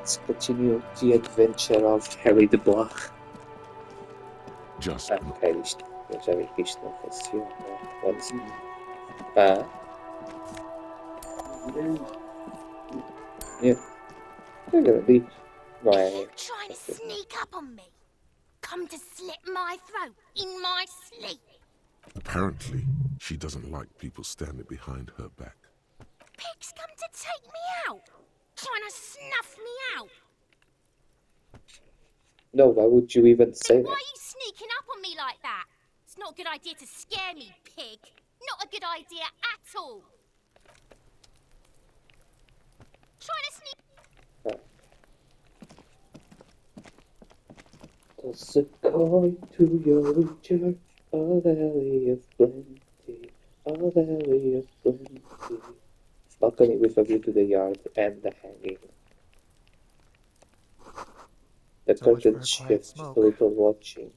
Let's continue the adventure of Harry the Block. Just Ok, isto, eu já vi que isto não funciona. What's... Ah? Yeah. Eu agradeço. Não Are é? you trying to sneak up on me? Come to slit my throat in my sleep? apparently, she doesn't like people standing behind her back. Pigs come to take me out? Trying to snuff me out? No, why would you even say Then why that? are you sneaking up on me like that? It's not a good idea to scare me, pig. Not a good idea at all. Trying to sneak... Toss a coin to your witcher, a valley of plenty, a valley of plenty. Balcony with a view to the yard and the hanging. The So much for curtain a quiet shift, smoke. a little watching.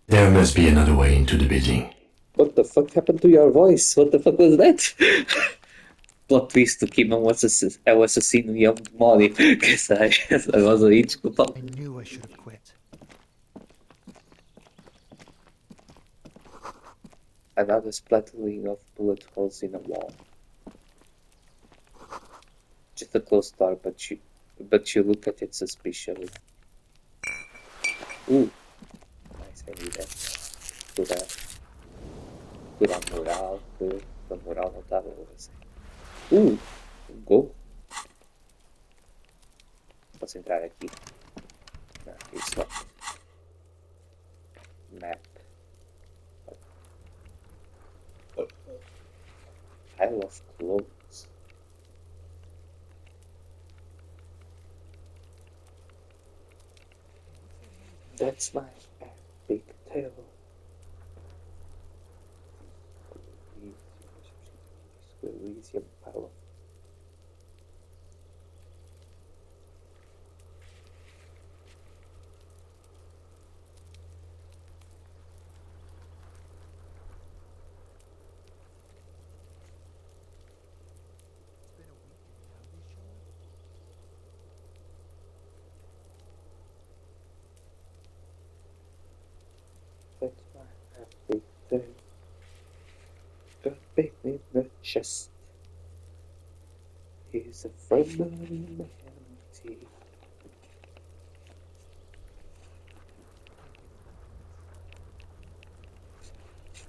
There must be another way into the building. What the fuck happened to your voice? What the fuck was that? Plot twist que não é o assassino e é um demónio. Que sai, essa voz aí, desculpa. I knew I should have quit. Another splattering of bullet holes in a wall. Just a closed door, but you look at it suspiciously. Ooh, nice, I need that. Curar moral, a moral não estava assim. Um gol. Posso entrar aqui? Não, isso não. Map. Pile of clothes. That's my big tail. Elysium pile of... That's my big tail. Got big in the chest. He's a friend of humanity. So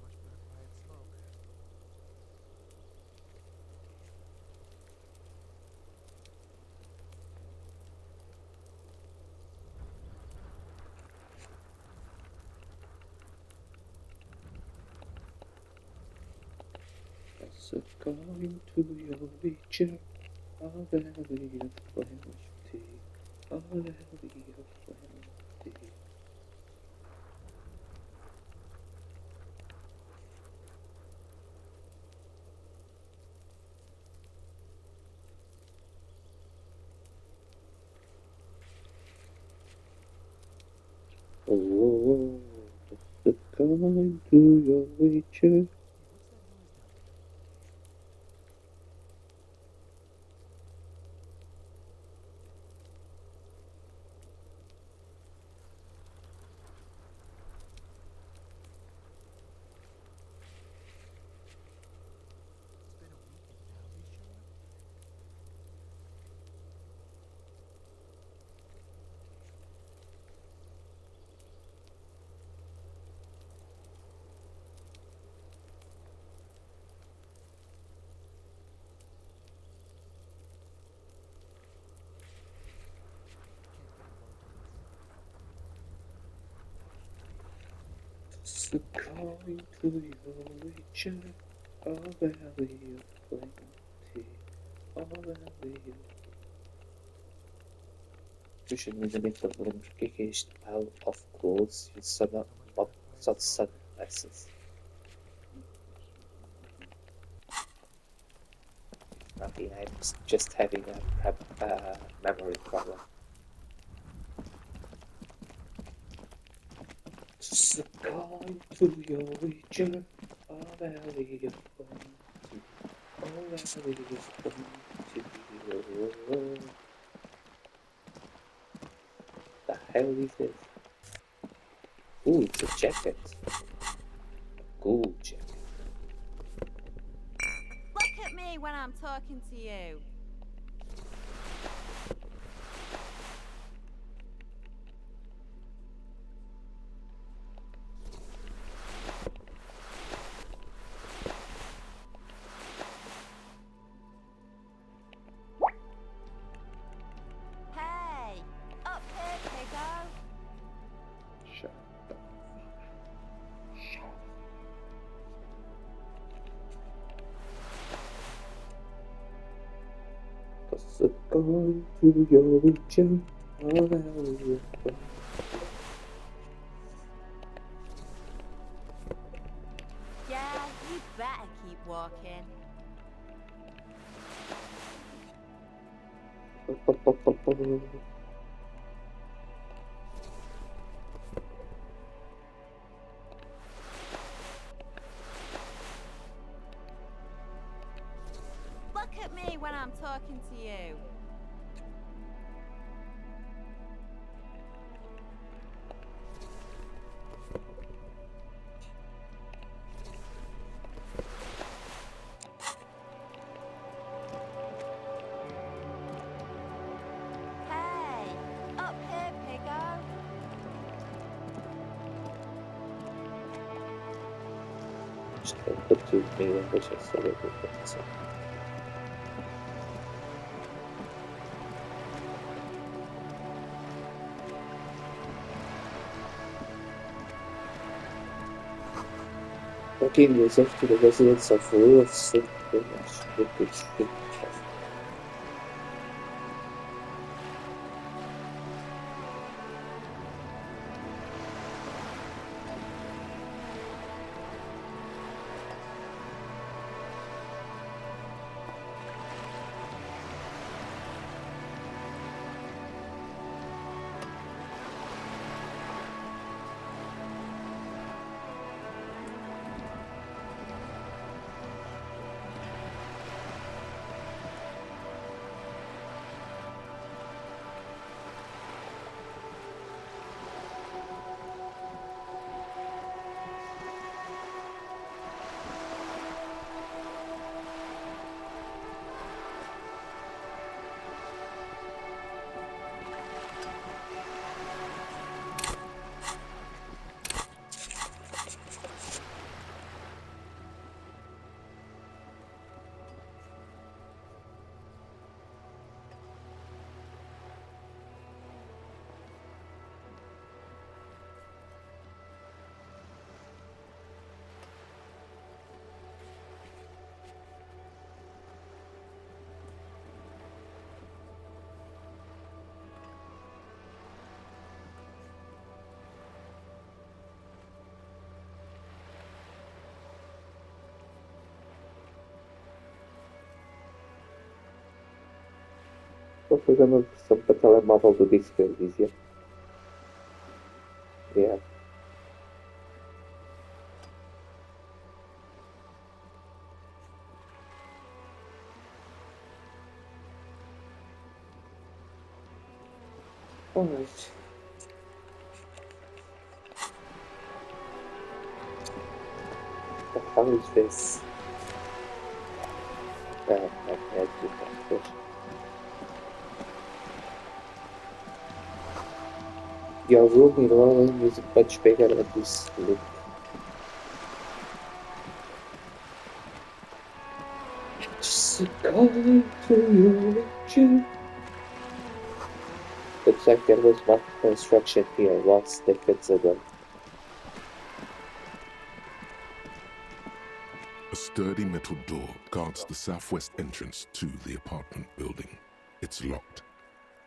much for a quiet smoke. So going to your witcher, a valley of plenty, a valley of plenty. Oh, so going to your witcher. It's been a weekend now. Have you shown up? So going to your witcher, a valley of plenty, a valley of... Deixa-me ver então, lembro o que é este pile of clothes e só de sunglasses. Nothing. I'm just having a memory problem. Succumb to your witcher, a valley of plenty, a valley of plenty. Oh, the hell is this? Ooh, it's a jacket. A cool jacket. Look at me when I'm talking to you. Hey, up here, piggo. Shut the Shut up. Succumb to your witcher, a valley of plenty. Yeah, you better keep walking. Look at me when I'm talking to you. Hey, up here, piggo. Just gonna put two main languages so that we can see. Talking yourself to the residents of rural St. Village, Liquid Street. Programă să împățeală mapa do Elysium. Yeah. Alright. What the hell is this? I had to fish. Your room in Orleans is much bigger than this look. Succumb to your witcher. Looks like there was one construction here once decades ago. A sturdy metal door guards the southwest entrance to the apartment building. It's locked.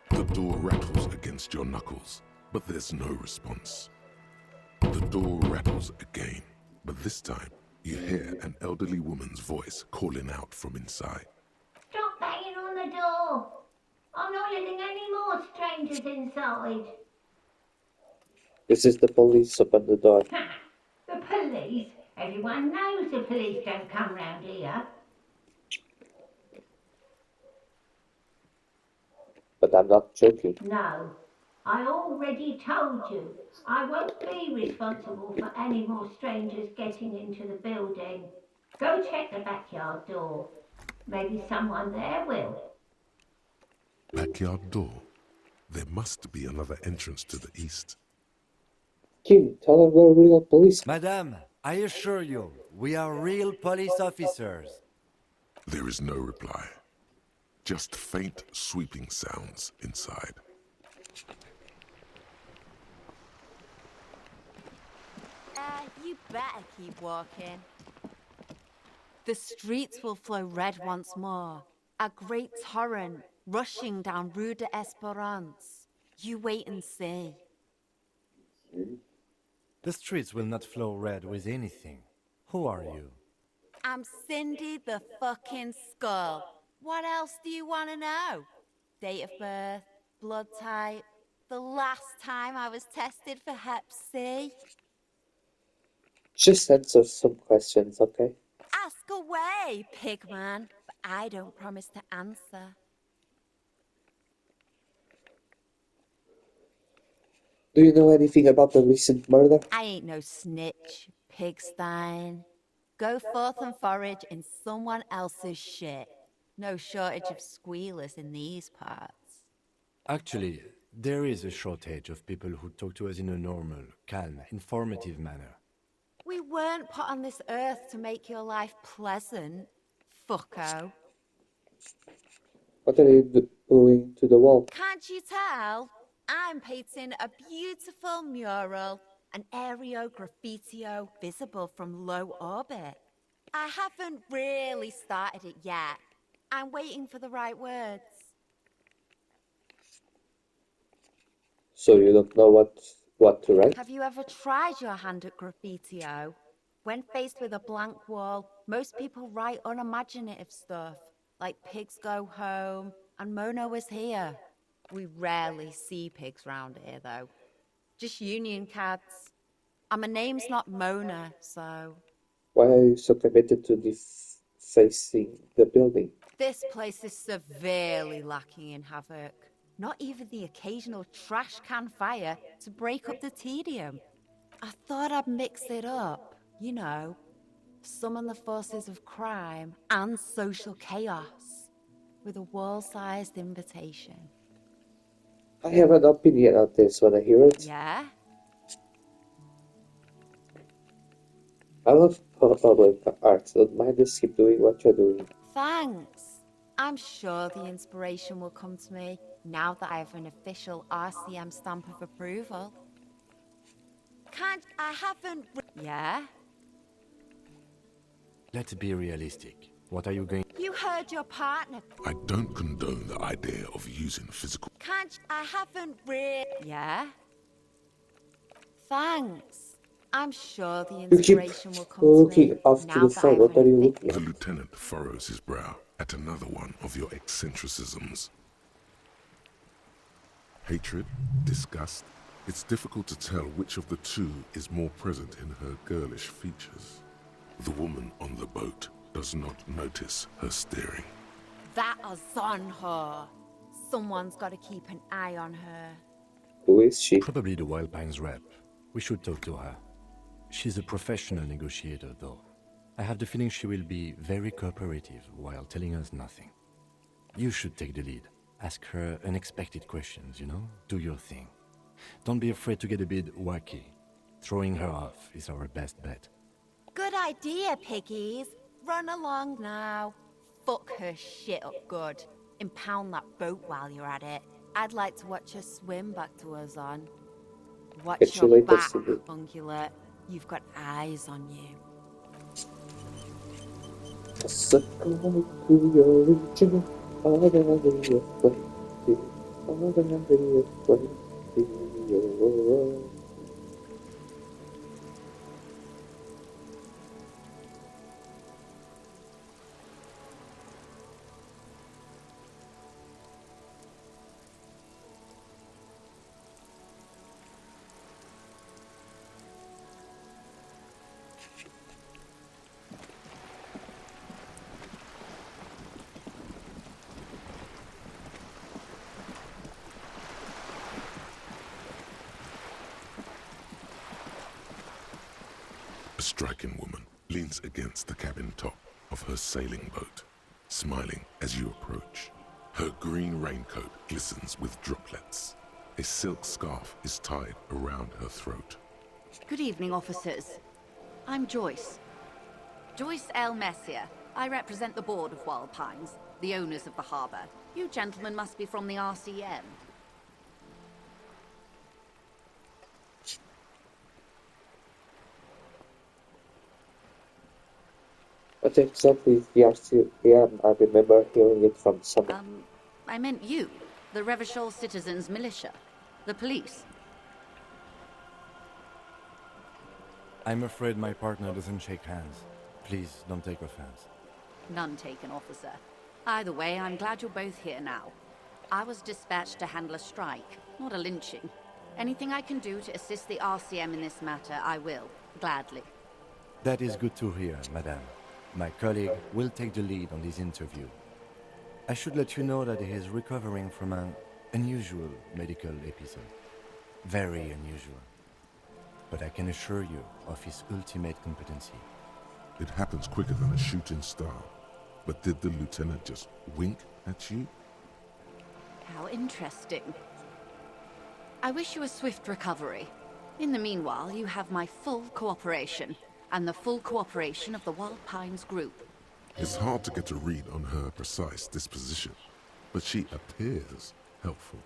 The door rattles against your knuckles, but there's no response. The door rattles again, but this time you hear an elderly woman's voice calling out from inside. Don't door. I'm not letting any more strangers inside. This is the police. Open the door. Ha! The police? Everyone knows the police don't come round here. But I'm not joking. No, I already told you. I won't be responsible for any more strangers getting into the building. Go check the backyard door. Maybe someone there will. Backyard door. There must be another entrance to the east. Kim, tell her we're real police. Madame, I assure you, we are real police officers. There is no reply. Just faint, sweeping sounds inside. You better keep walking. The streets will flow red once more. A great torrent rushing down Rue de Esperance. You wait and see. The streets will not flow red with anything. Who are you? I'm Cindy the fucking Skull. What else do you want to know? Date of birth, blood type, the last time I was tested for Hep C. Just answer some questions, okay? Ask away, pigman, but I don't promise to answer. Do you know anything about the recent murder? I ain't no snitch, pigstein. Go forth and forage in someone else's shit. No shortage of squealers in these parts. Actually, there is a shortage of people who talk to us in a normal, calm, informative manner. We weren't put on this earth to make your life pleasant, fucko. What are you doing to the wall? Can't you tell? I'm painting a beautiful mural, an aereo graffitio visible from low orbit. I haven't really started it yet. I'm waiting for the right words. So you don't know what to write? Have you ever tried your hand at graffitio? When faced with a blank wall, most people write unimaginative stuff, like pigs go home and Mona was here. We rarely see pigs round here, though. Just union cads. And my name's not Mona, so... Why are you so committed to defacing the building? This place is severely lacking in havoc. Not even the occasional trash can fire to break up the tedium. I thought I'd mix it up, you know. Summon the forces of crime and social chaos with a wall-sized invitation. I have an opinion on this when I hear it. Yeah? I love public art. Don't mind us. Keep doing what you're doing. Thanks. I'm sure the inspiration will come to me now that I have an official RCM stamp of approval. I haven't... Yeah? Let's be realistic. What are you going... You heard your partner. I don't condone the idea of using physical... I haven't Yeah? Thanks. I'm sure the You keep inspiration will come to looking me off to now the that side. I've What are you an looking The at? lieutenant furrows his brow at another one of your eccentricisms. Hatred, disgust. It's difficult to tell which of the two is more present in her girlish features. The woman on the boat does not notice her staring. That is on her. Someone's got to keep an eye on her. Who is she? Probably the Wild Pines rep. We should talk to her. She's a professional negotiator, though. I have the feeling she will be very cooperative while telling us nothing. You should take the lead. Ask her unexpected questions, you know? Do your thing. Don't be afraid to get a bit wacky. Throwing her off is our best bet. Good idea, piggies. Run along now. Fuck her shit up good. Impound that boat while you're at it. I'd like to watch her swim back to us on. Watch Catch you your later, back, Cindy. ungulate. You've got eyes on you. A circle to your region. All the way of plenty. All the way of plenty. A striking woman leans against the cabin top of her sailing boat, smiling as you approach. Her green raincoat glistens with droplets. A silk scarf is tied around her throat. Good evening, officers. I'm Joyce. Joyce L. Messier. I represent the board of Wild Pines, the owners of the harbour. You gentlemen must be from the RCM. What exactly is the RCM? I remember hearing it from someone. I meant you, the Revachol Citizens Militia, the police. I'm afraid my partner doesn't shake hands. Please don't take offense. None taken, officer. Either way, I'm glad you're both here now. I was dispatched to handle a strike, not a lynching. Anything I can do to assist the RCM in this matter, I will, gladly. That is good to hear, madame. My colleague will take the lead on this interview. I should let you know that he is recovering from an unusual medical episode. Very unusual. But I can assure you of his ultimate competency. It happens quicker than a shooting star. But did the lieutenant just wink at you? How interesting. I wish you a swift recovery. In the meanwhile, you have my full cooperation, and the full cooperation of the Wild Pines group. It's hard to get a read on her precise disposition, but she appears helpful.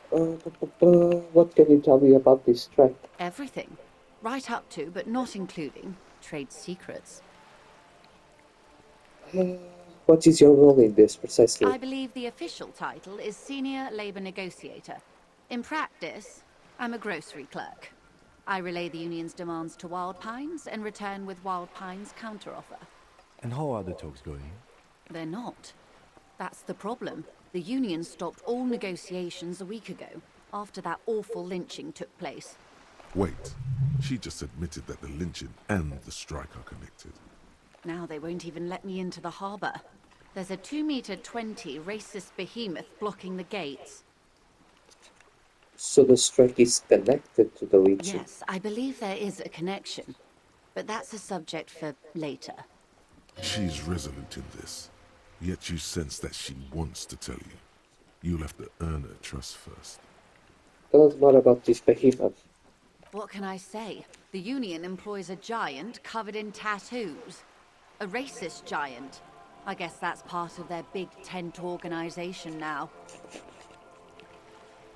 What can you tell me about this strike? Everything. Right up to, but not including, trade secrets. What is your role in this precisely? I believe the official title is Senior Labor Negotiator. In practice, I'm a grocery clerk. I relay the union's demands to Wild Pines and return with Wild Pines' counteroffer. And how are the talks going? They're not. That's the problem. The union stopped all negotiations a week ago, after that awful lynching took place. Wait, she just admitted that the lynching and the strike are connected. Now they won't even let me into the harbour. There's a 2-meter 20 racist behemoth blocking the gates. So the strike is connected to the lynching? Yes, I believe there is a connection. But that's a subject for later. She's resolute in this, yet you sense that she wants to tell you. You'll have to earn her trust first. Tell us more about this behemoth. What can I say? The union employs a giant covered in tattoos. A racist giant. I guess that's part of their big tent organization now.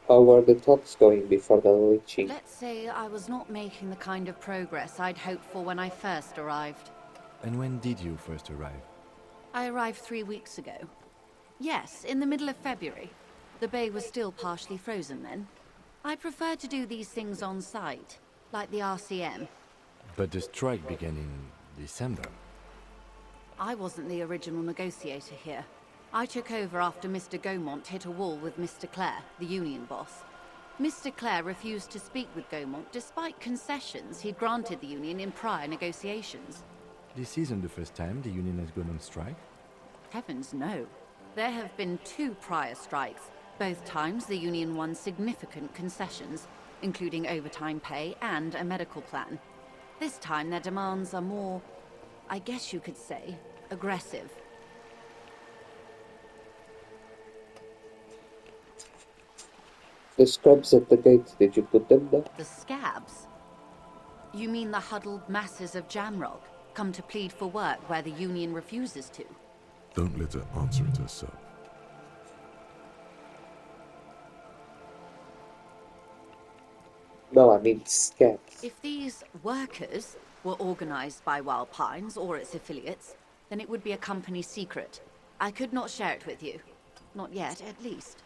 How were the talks going before the lynching? Let's say I was not making the kind of progress I'd hoped for when I first arrived. And when did you first arrive? I arrived 3 weeks ago. Yes, in the middle of February. The bay was still partially frozen then. I prefer to do these things on site, like the RCM. But the strike began in December. I wasn't the original negotiator here. I took over after Mr. Gaumont hit a wall with Mr. Clare, the union boss. Mr. Clare refused to speak with Gaumont despite concessions he'd granted the union in prior negotiations. This isn't the first time the union has gone on strike. Heavens no. There have been 2 prior strikes. Both times the union won significant concessions, including overtime pay and a medical plan. This time their demands are more, I guess you could say, aggressive. The scrubs at the gates, did you put them there? The scabs? You mean the huddled masses of Jamrock, come to plead for work where the union refuses to? Don't let her answer it herself. No, I mean scabs. If these workers were organized by Wild Pines or its affiliates, then it would be a company secret. I could not share it with you. Not yet, at least.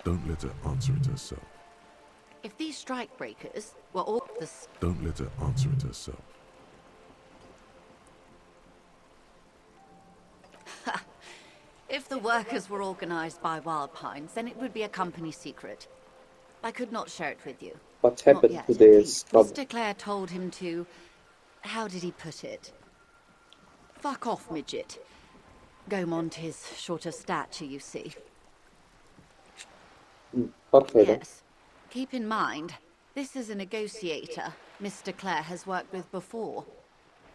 Don't let her answer it herself. If these strikebreakers were all Don't let her answer it herself. If the workers were organized by Wild Pines, then it would be a company secret. I could not share it with you. What Not happened yet, to at the least. scrub? Mr. Clare told him to... How did he put it? Fuck off, midget. Gaumont is short of stature, you see. Okay then. Yes. Keep in mind, this is a negotiator Mr. Clare has worked with before,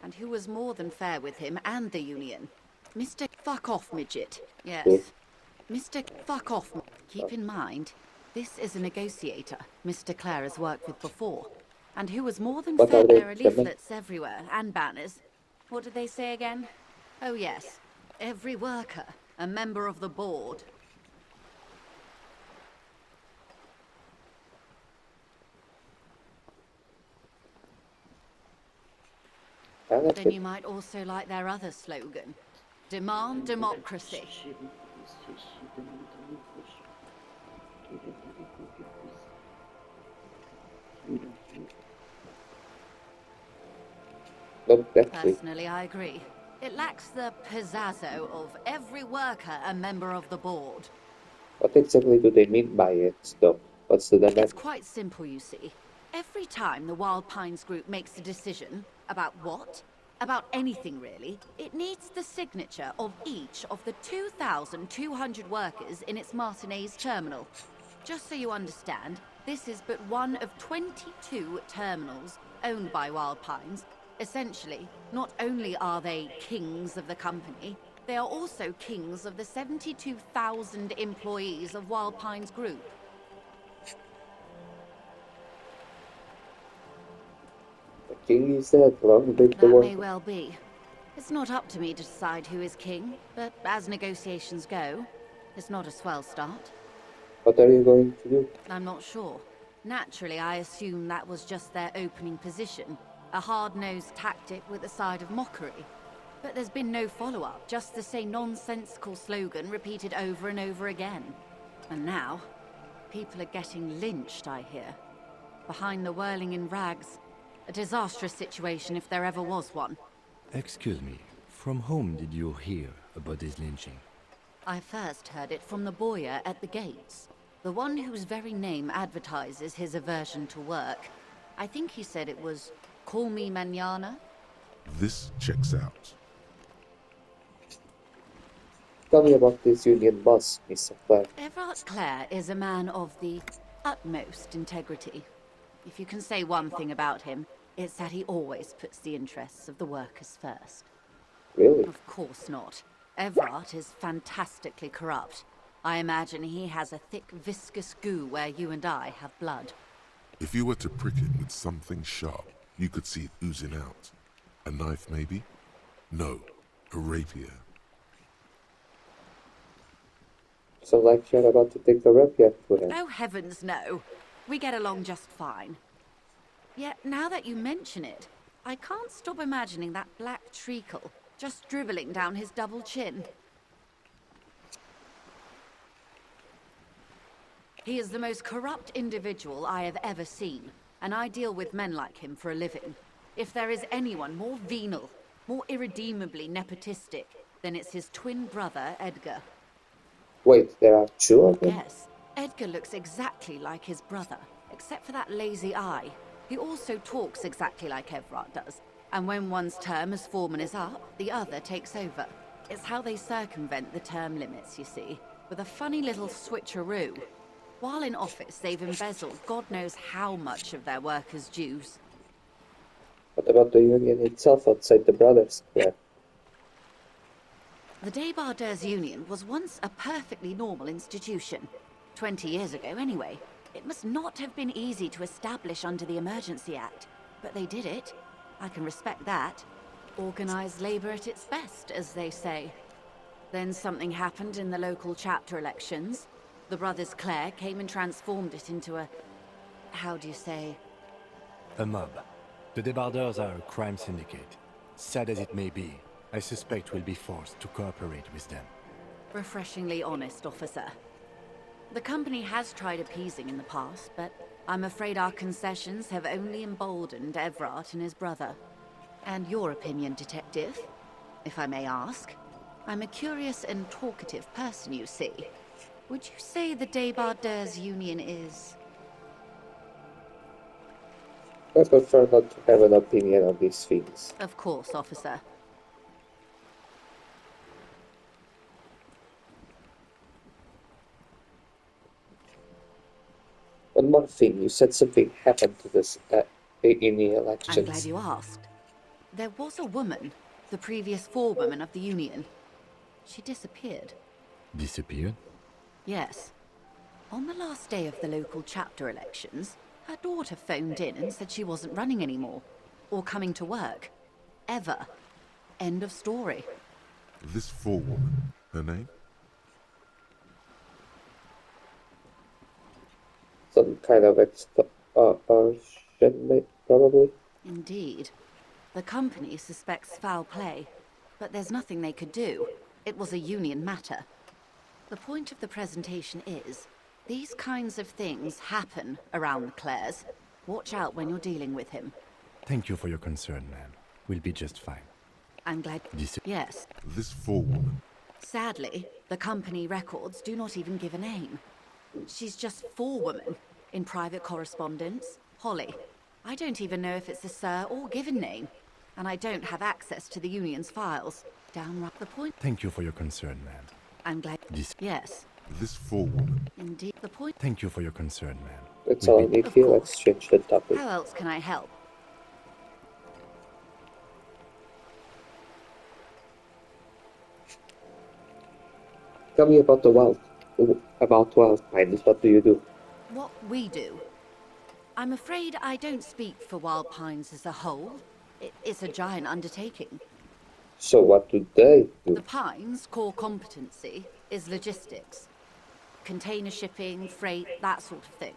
and who was more than fair with him and the Union. Mr. Fuck off, midget. Who? Yes. Mr. Fuck off. Keep in mind, this is a negotiator Mr. Clare has worked with before, and who was more than What fair. are they? There are leaflets everywhere, and banners. What did they say again? Oh yes, every worker, a member of the board. Then you might also like their other slogan. Demand democracy. Not exactly. Personally, I agree. It lacks the pizzazzo of every worker a member of the board. What exactly do they mean by it, though? What's the demand? It's quite simple, you see. Every time the Wild Pines group makes a decision about what? About anything, really, it needs the signature of each of the 2,200 workers in its Martinez terminal. Just so you understand, this is but one of 22 terminals owned by Wild Pines. Essentially, not only are they kings of the company, they are also kings of the 72,000 employees of Wild Pines Group. The king is dead. Long live the That may world. well be. It's not up to me to decide who is king, but as negotiations go, it's not a swell start. What are you going to do? I'm not sure. Naturally, I assume that was just their opening position, a hard-nosed tactic with a side of mockery. But there's been no follow-up, just the same nonsensical slogan repeated over and over again. And now, people are getting lynched, I hear. Behind the whirling in rags. A disastrous situation if there ever was one. Excuse me, from whom did you hear about this lynching? I first heard it from the boyar at the gates. The one whose very name advertises his aversion to work. I think he said it was, "Call me mañana." This checks out. Tell me about this union boss, Mr. Clare. Everard Clare is a man of the utmost integrity. If you can say one thing about him, it's that he always puts the interests of the workers first. Really? Of course not. Everard is fantastically corrupt. I imagine he has a thick, viscous goo where you and I have blood. If you were to prick it with something sharp, you could see it oozing out. A knife, maybe? No, a rapier. So like you're about to take the rapier to him. Oh, heavens no. We get along just fine. Yet, now that you mention it, I can't stop imagining that black treacle just dribbling down his double chin. He is the most corrupt individual I have ever seen, and I deal with men like him for a living. If there is anyone more venal, more irredeemably nepotistic, then it's his twin brother, Edgar. Wait, there are two of them? Yes, Edgar looks exactly like his brother, except for that lazy eye. He also talks exactly like Everard does, and when one's term as foreman is up, the other takes over. It's how they circumvent the term limits, you see, with a funny little switcheroo. While in office, they've embezzled God knows how much of their workers' dues. What about the union itself outside the Brothers Square? The Débardeurs Union was once a perfectly normal institution. 20 years ago, anyway. It must not have been easy to establish under the Emergency Act, but they did it. I can respect that. Organized labor at its best, as they say. Then something happened in the local chapter elections. The brothers Clare came and transformed it into a... how do you say? A mob. The Débardeurs are a crime syndicate. Sad as it may be, I suspect we'll be forced to cooperate with them. Refreshingly honest, officer. The company has tried appeasing in the past, but I'm afraid our concessions have only emboldened Everard and his brother. And your opinion, Detective, if I may ask? I'm a curious and talkative person, you see. Would you say the Débardeurs Union is... I prefer not to have an opinion on these things. Of course, officer. One more thing, you said something happened to this in the I'm glad elections. you asked. There was a woman, the previous forewoman of the Union. She disappeared. Disappeared? Yes. On the last day of the local chapter elections, her daughter phoned in and said she wasn't running anymore. Or coming to work. Ever. End of story. This forewoman, her name? Some kind of extortion, probably. Indeed. The company suspects foul play, but there's nothing they could do. It was a union matter. The point of the presentation is, these kinds of things happen around the Clares. Watch out when you're dealing with him. Thank you for your concern, ma'am. We'll be just fine. I'm glad. Yes. This forewoman. Sadly, the company records do not even give a name. She's just forewoman in private correspondence, Holly. I don't even know if it's a sir or given name, and I don't have access to the union's files. Downright the point. Thank you for your concern, ma'am. I'm glad. Yes. This forewoman. Indeed. The point. Thank you for your concern, ma'am. That's We'll all I be need Of here. course. Let's change the topic. How else can I help? Tell me about the wild. About wild pines. What do you do? What we do. I'm afraid I don't speak for Wild Pines as a whole. It's a giant undertaking. So what do they do? The Pines' core competency is logistics. Container shipping, freight, that sort of thing.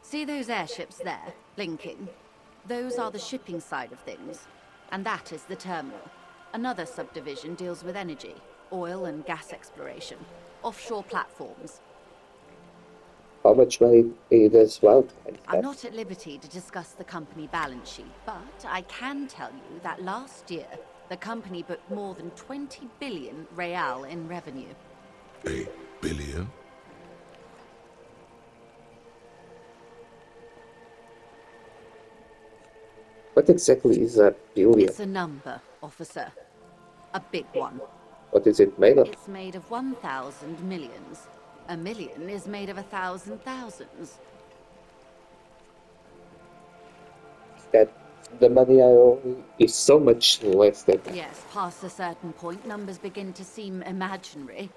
See those airships there, blinking? Those are the shipping side of things. And that is the terminal. Another subdivision deals with energy, oil and gas exploration, offshore platforms. How much money does wild pines I'm have? not at liberty to discuss the company balance sheet, but I can tell you that last year, the company booked more than 20 billion real in revenue. A billion? What exactly is a billion? It's a number, officer. A big one. What is it made of? It's made of 1,000 millions. A million is made of 1,000 thousands. That the money I owe is so much less than that. Yes, past a certain point, numbers begin to seem imaginary.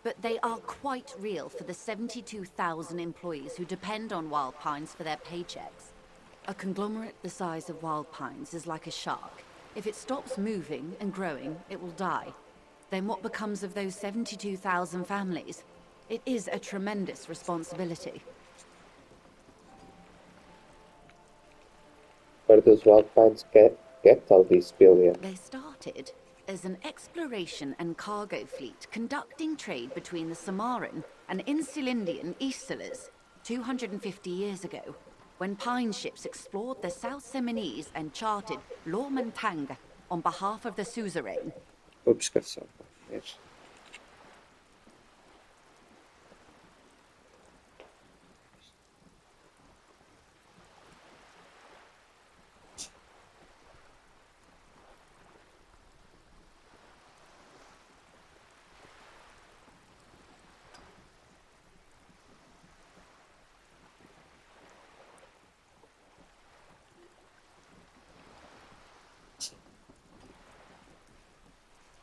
But they are quite real for the 72,000 employees who depend on Wild Pines for their paychecks. A conglomerate the size of Wild Pines is like a shark. If it stops moving and growing, it will die. Then what becomes of those 72,000 families? It is a tremendous responsibility. Where does wild pines get all these billion? They started as an exploration and cargo fleet conducting trade between the Samaran and Insulindian Isolas 250 years ago, when pine ships explored the South Seminese and charted Lomantang on behalf of the suzerain. Oops, got some. Yes.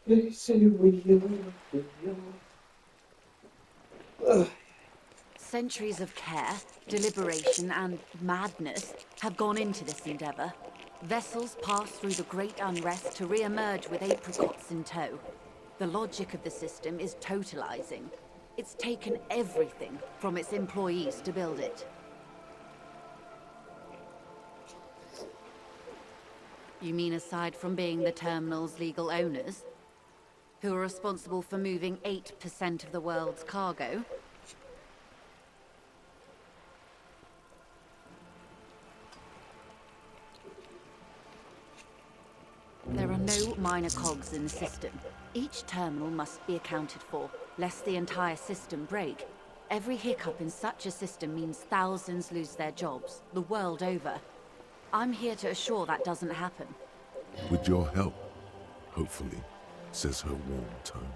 They say we are. Centuries of care, deliberation, and madness have gone into this endeavor. Vessels pass through the great unrest to re-emerge with apricots in tow. The logic of the system is totalizing. It's taken everything from its employees to build it. You mean aside from being the terminal's legal owners, who are responsible for moving 8% of the world's cargo? There are no minor cogs in the system. Each terminal must be accounted for, lest the entire system break. Every hiccup in such a system means thousands lose their jobs, the world over. I'm here to assure that doesn't happen. With your help, hopefully, says her warm tone.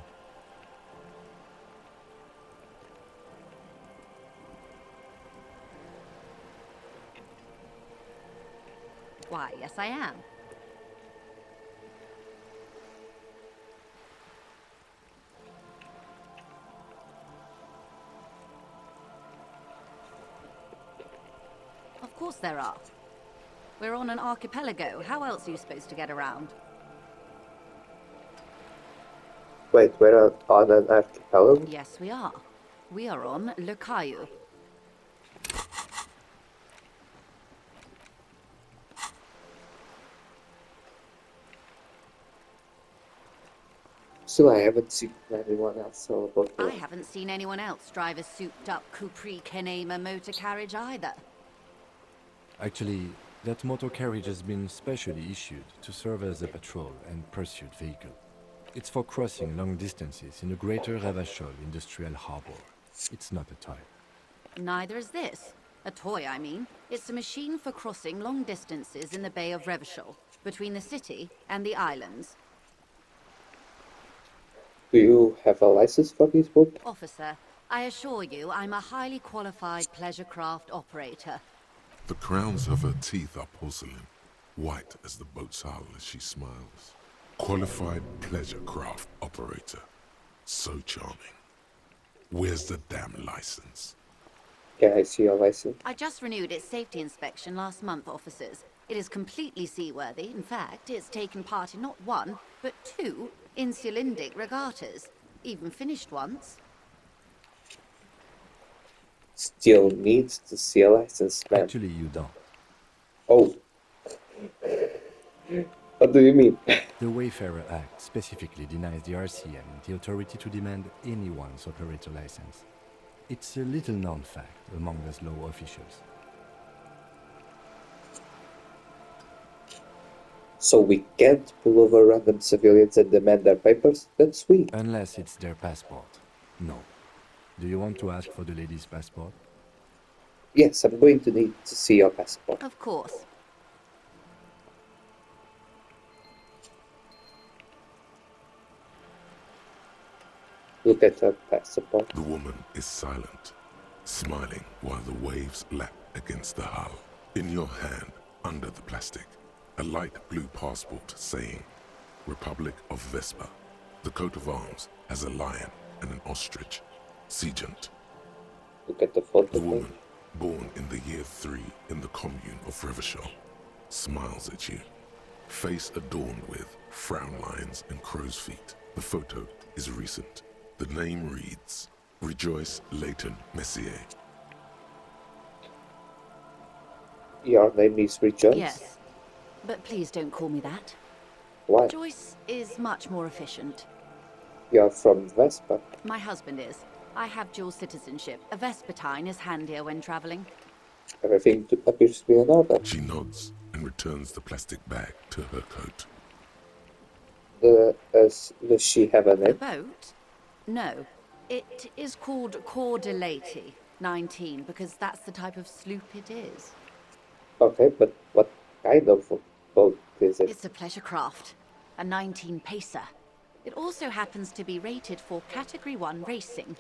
Why, yes, I am. Of course there are. We're on an archipelago. How else are you supposed to get around? Wait, we're on an archipelago? Yes, we are. We are on Le Caillou. Still, I haven't seen anyone else or about I the haven't seen anyone else drive a souped-up Capri Kenema motor carriage either. Actually, that motor carriage has been specially issued to serve as a patrol and pursuit vehicle. It's for crossing long distances in the greater Ravachol industrial harbor. It's not a toy. Neither is this. A toy, I mean. It's a machine for crossing long distances in the Bay of Revachol, between the city and the islands. Do you have a license for this boat? Officer, I assure you I'm a highly qualified pleasure craft operator. The crowns of her teeth are porcelain, white as the boat's hull as she smiles. Qualified pleasure craft operator. So charming. Where's the damn license? Can I see your license? I just renewed its safety inspection last month, officers. It is completely seaworthy. In fact, it's taken part in not one, but two insulindic regattas. Even finished once. Still needs to see a license, man. Actually, you don't. Oh. What do you mean? The Wayfarer Act specifically denies the RCM the authority to demand anyone's operator license. It's a little-known fact among us law officials. So we can't pull over random civilians and demand their papers? That's sweet. Unless it's their passport. No. Do you want to ask for the lady's passport? Yes, I'm going to need to see your passport. Of course. Look at her passport. The woman is silent, smiling while the waves lap against the hull. In your hand, under the plastic, a light blue passport saying, Republic of Vespa. The coat of arms has a lion and an ostrich. Seagent. Look at the photo. The woman, born in the year 3 in the commune of Revachol, smiles at you. Face adorned with frown lines and crow's feet. The photo is recent. The name reads, Rejoice Leighton Messier. Your name is Rejoice? Yes. But please don't call me that. Why? Joyce is much more efficient. You're from Vespa. My husband is. I have dual citizenship. A Vespertine is handier when traveling. Everything appears to be in order. She nods and returns the plastic bag to her coat. Does she have a The name? boat? No. It is called Cor de Leyte 19 because that's the type of sloop it is. Okay, but what kind of boat is it? It's a pleasure craft. A 19 pacer. It also happens to be rated for Category 1 racing.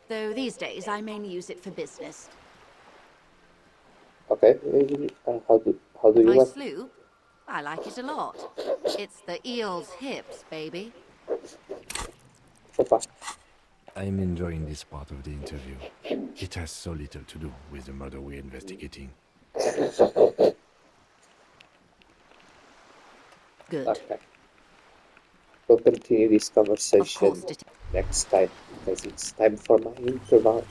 Though these days I mainly use it for business. Okay, how do you My want? sloop? I like it a lot. It's the eel's hips, baby. Opa. I'm enjoying this part of the interview. It has so little to do with the murder we're investigating. Good. Okay. We'll continue this Of conversation course it next time because it's time for my interval.